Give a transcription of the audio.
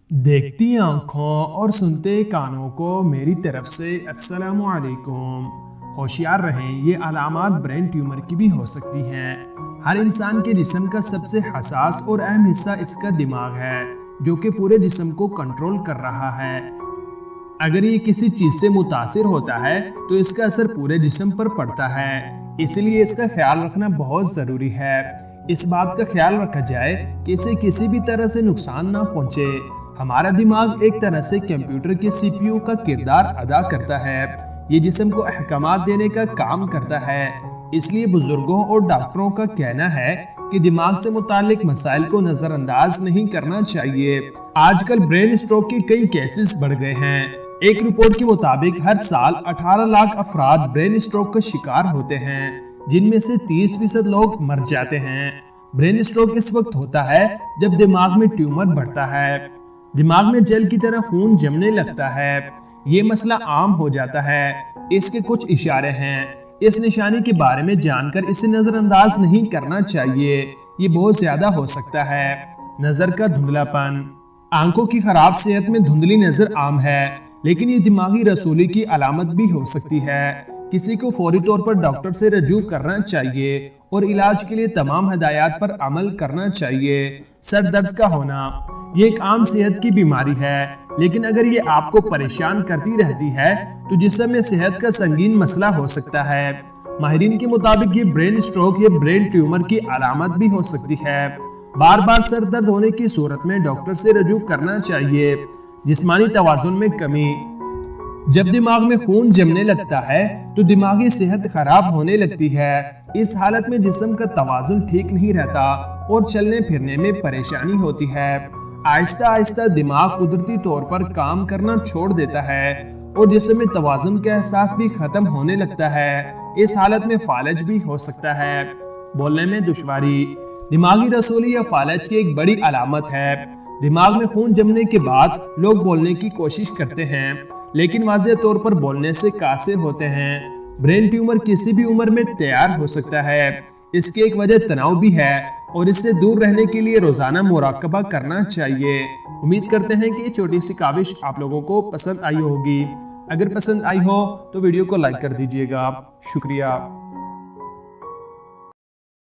देखती आंखों और सुनते कानों को मेरी तरफ से अस्सलाम वालेकुम। होशियार रहें, ये अलामात ब्रेन ट्यूमर की भी हो सकती हैं। हर इंसान के जिस्म का सबसे हसास और अहम हिस्सा इसका दिमाग है, जो कि पूरे जिस्म को कंट्रोल कर रहा है। अगर ये किसी चीज से मुतासिर होता है तो इसका असर पूरे जिस्म पर पड़ता है, इसलिए इसका ख्याल रखना बहुत जरूरी है। इस बात का ख्याल रखा जाए कि इसे किसी भी तरह से नुकसान ना पहुंचे। हमारा दिमाग एक तरह से कंप्यूटर के सीपीयू का किरदार अदा करता है। ये जिस्म को अहकामात देने का काम करता है। इसलिए बुजुर्गों और डॉक्टरों का कहना है कि दिमाग से मुतालिक मसाइल को नजरअंदाज नहीं करना चाहिए। आजकल ब्रेन स्ट्रोक के कई केसेस बढ़ गए हैं। एक रिपोर्ट के मुताबिक हर साल 18 लाख अफराद ब्रेन स्ट्रोक का शिकार होते हैं, जिनमें से 30% लोग मर जाते हैं। ब्रेन स्ट्रोक इस वक्त होता है जब दिमाग में ट्यूमर बढ़ता है। दिमाग में जेल की तरह खून जमने लगता है। ये मसला आम हो जाता है। इसके कुछ इशारे हैं। इस निशानी के बारे में जानकर इसे नजरअंदाज नहीं करना चाहिए। ये बहुत ज्यादा हो सकता है। नजर का धुंधलापन। आंखों की खराब सेहत में धुंधली नजर आम है, लेकिन ये दिमागी रसूली की अलामत भी हो सकती है। किसी को फौरी तौर पर डॉक्टर से रजू करना चाहिए और इलाज के लिए तमाम हिदायत पर अमल करना चाहिए। सर दर्द का होना, ये एक आम सेहत की बीमारी है, लेकिन अगर ये आपको परेशान करती रहती है तो जिस्म में सेहत का संगीन मसला हो सकता है। माहिरीन के मुताबिक ये ब्रेन स्ट्रोक या ब्रेन ट्यूमर की अलामत भी हो सकती है। बार बार सर दर्द होने की सूरत में डॉक्टर से रजू करना चाहिए। जिस्मानी तवाजुन में कमी। जब दिमाग में खून जमने लगता है तो दिमागी सेहत खराब होने लगती है। इस हालत में जिस्म का तवाजुन ठीक नहीं रहता और चलने फिरने में परेशानी होती है। आहिस्ता आहिस्ता दिमाग कुदरती तौर पर काम करना छोड़ देता है और जिस्म में तवाजुन का एहसास भी खत्म होने लगता है। इस हालत में फालज भी हो सकता है। बोलने में दुश्वारी, दिमागी रसूली या फालज की एक बड़ी अलामत है। दिमाग में खून जमने के बाद लोग बोलने की कोशिश करते हैं, लेकिन वाज़ेह तौर पर बोलने से कासिर होते हैं। ब्रेन ट्यूमर किसी भी उम्र में तैयार हो सकता है। इसकी एक वजह तनाव भी है और इससे दूर रहने के लिए रोजाना मुराकबा करना चाहिए। उम्मीद करते हैं कि ये छोटी सी काविश आप लोगों को पसंद आई होगी। अगर पसंद आई हो तो वीडियो को लाइक कर दीजिएगा। शुक्रिया।